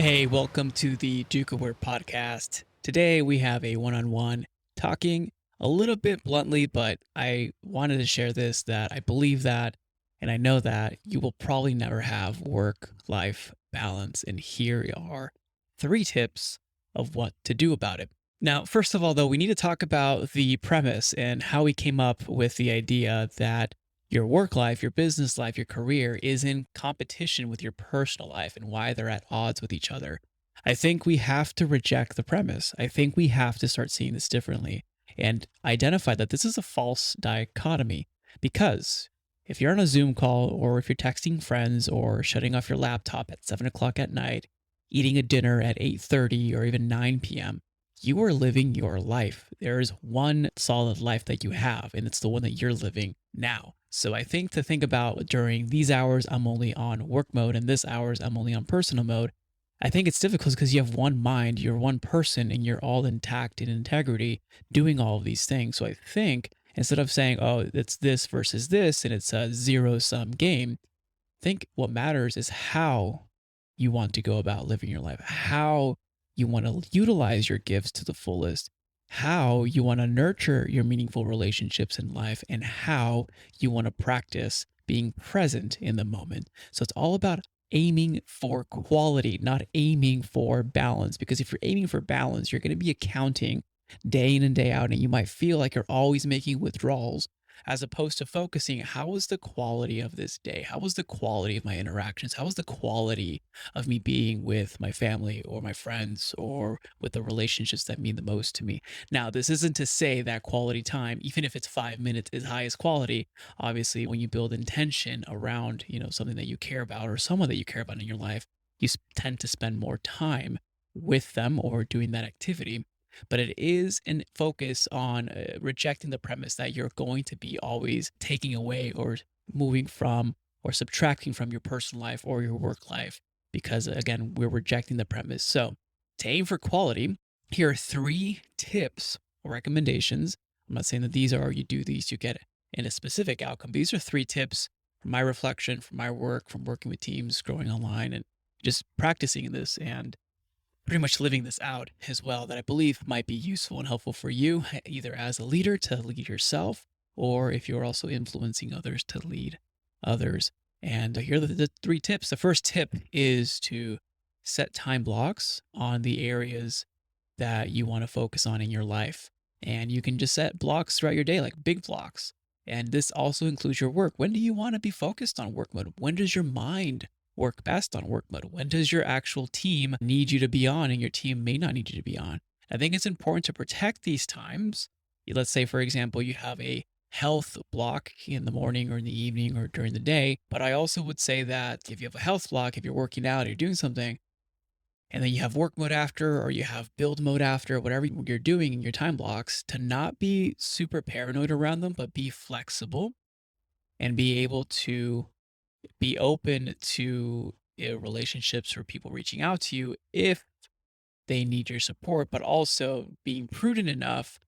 Hey, welcome to the Duke Aware podcast. Today we have a one-on-one talking a little bit bluntly, but I wanted to share this that I believe that and I know that you will probably never have work-life balance. And here are 3 tips of what to do about it. Now, first of all, though, we need to talk about the premise and how we came up with the idea that your work life, your business life, your career is in competition with your personal life and why they're at odds with each other. I think we have to reject the premise. I think we have to start seeing this differently and identify that this is a false dichotomy. Because if you're on a Zoom call or if you're texting friends or shutting off your laptop at 7 o'clock at night, eating a dinner at 8:30 or even 9 p.m., you are living your life. There is one solid life that you have, and it's the one that you're living now. So I think to think about during these hours, I'm only on work mode, and this hours, I'm only on personal mode. I think it's difficult because you have one mind, you're one person, and you're all intact in integrity doing all of these things. So I think instead of saying, oh, it's this versus this, and it's a zero sum game, I think what matters is how you want to go about living your life, how you want to utilize your gifts to the fullest, how you want to nurture your meaningful relationships in life, and how you want to practice being present in the moment. So it's all about aiming for quality, not aiming for balance. Because if you're aiming for balance, you're going to be accounting day in and day out, and you might feel like you're always making withdrawals as opposed to focusing how was the quality of this day? How was the quality of my interactions? How was the quality of me being with my family or my friends or with the relationships that mean the most to me? Now, this isn't to say that quality time, even if it's 5 minutes, is highest quality. Obviously, when you build intention around, something that you care about or someone that you care about in your life, you tend to spend more time with them or doing that activity. But it is an focus on rejecting the premise that you're going to be always taking away or moving from or subtracting from your personal life or your work life. Because again, we're rejecting the premise. So to aim for quality, here are 3 tips or recommendations. I'm not saying that these are, you do these, you get in a specific outcome. These are 3 tips from my reflection, from my work, from working with teams, growing online, and just practicing this and pretty much living this out as well that I believe might be useful and helpful for you, either as a leader to lead yourself, or if you're also influencing others to lead others. And here are the 3 tips. The first tip is to set time blocks on the areas that you want to focus on in your life. And you can just set blocks throughout your day, like big blocks. And this also includes your work. When do you want to be focused on work mode? When does your mind work best on work mode? When does your actual team need you to be on and your team may not need you to be on? I think it's important to protect these times. Let's say, for example, you have a health block in the morning or in the evening or during the day. But I also would say that if you have a health block, if you're working out or you're doing something, and then you have work mode after, or you have build mode after, whatever you're doing in your time blocks, to not be super paranoid around them, but be flexible and be able to be open to relationships or people reaching out to you if they need your support, but also being prudent enough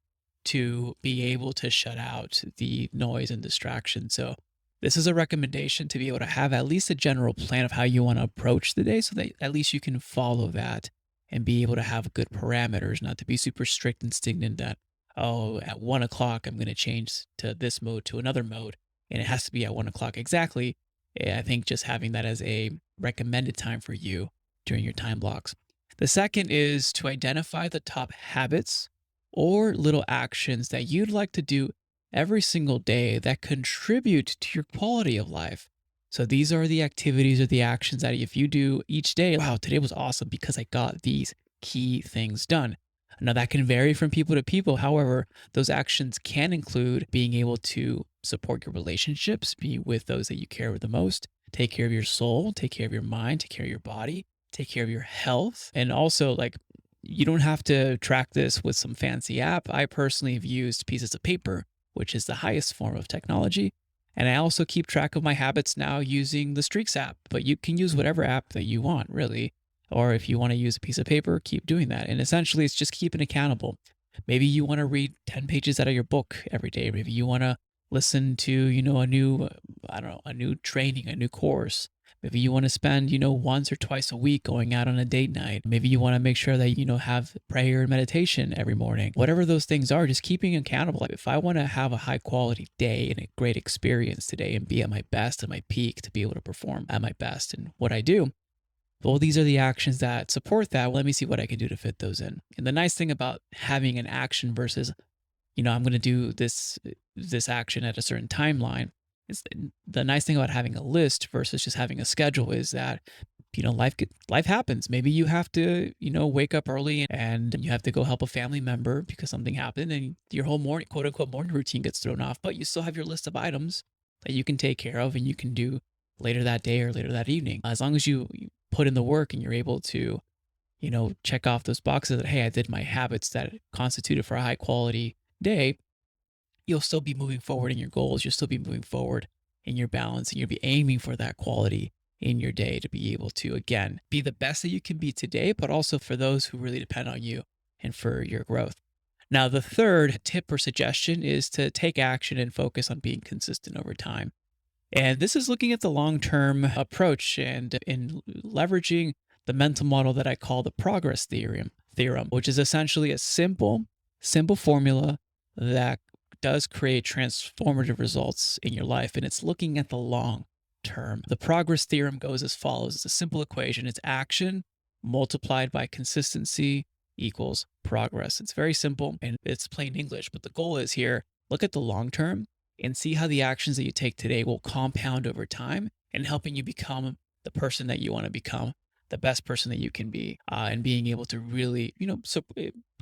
to be able to shut out the noise and distraction. So, this is a recommendation to be able to have at least a general plan of how you want to approach the day so that at least you can follow that and be able to have good parameters, not to be super strict and stagnant that, oh, at 1 o'clock, I'm going to change to this mode to another mode. And it has to be at 1 o'clock exactly. I think just having that as a recommended time for you during your time blocks. The second is to identify the top habits or little actions that you'd like to do every single day that contribute to your quality of life. So these are the activities or the actions that if you do each day, wow, today was awesome because I got these key things done. Now that can vary from people to people. However, those actions can include being able to support your relationships, be with those that you care the most, take care of your soul, take care of your mind, take care of your body, take care of your health. And also, like, you don't have to track this with some fancy app. I personally have used pieces of paper, which is the highest form of technology. And I also keep track of my habits now using the Streaks app, but you can use whatever app that you want, really. Or if you want to use a piece of paper, keep doing that. And essentially, it's just keeping accountable. Maybe you want to read 10 pages out of your book every day. Maybe you want to listen to, a new, I don't know, a new training, a new course. Maybe you want to spend, once or twice a week going out on a date night. Maybe you want to make sure that, have prayer and meditation every morning. Whatever those things are, just keeping accountable. Like if I want to have a high quality day and a great experience today and be at my best, at my peak, to be able to perform at my best in what I do, well, these are the actions that support that. Let me see what I can do to fit those in. And the nice thing about having an action versus, I'm going to do this action at a certain timeline, is the nice thing about having a list versus just having a schedule is that, life happens. Maybe you have to, wake up early and you have to go help a family member because something happened and your whole morning, quote unquote, morning routine gets thrown off, but you still have your list of items that you can take care of and you can do later that day or later that evening. As long as you put in the work and you're able to, check off those boxes that, hey, I did my habits that constituted for a high quality day, you'll still be moving forward in your goals. You'll still be moving forward in your balance and you'll be aiming for that quality in your day to be able to, again, be the best that you can be today, but also for those who really depend on you and for your growth. Now, the third tip or suggestion is to take action and focus on being consistent over time. And this is looking at the long-term approach and in leveraging the mental model that I call the progress theorem, which is essentially a simple formula that does create transformative results in your life. And it's looking at the long term. The progress theorem goes as follows. It's a simple equation. It's action multiplied by consistency equals progress. It's very simple and it's plain English, but the goal is here, look at the long term and see how the actions that you take today will compound over time and helping you become the person that you want to become, the best person that you can be, and being able to really,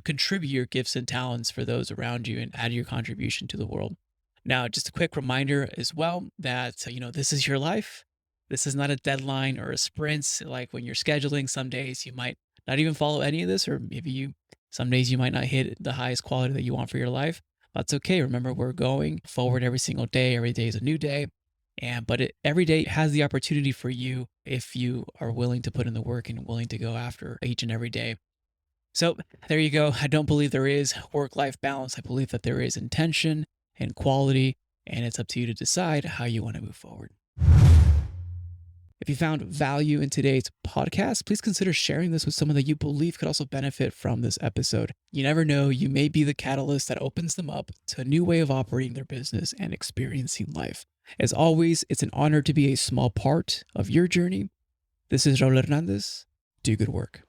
contribute your gifts and talents for those around you and add your contribution to the world. Now, just a quick reminder as well that, this is your life. This is not a deadline or a sprint. Like when you're scheduling, some days you might not even follow any of this, or maybe some days you might not hit the highest quality that you want for your life. That's okay. Remember, we're going forward every single day. Every day is a new day. But every day has the opportunity for you if you are willing to put in the work and willing to go after each and every day. So there you go. I don't believe there is work-life balance. I believe that there is intention and quality, and it's up to you to decide how you want to move forward. If you found value in today's podcast, please consider sharing this with someone that you believe could also benefit from this episode. You never know, you may be the catalyst that opens them up to a new way of operating their business and experiencing life. As always, it's an honor to be a small part of your journey. This is Raul Hernandez. Do good work.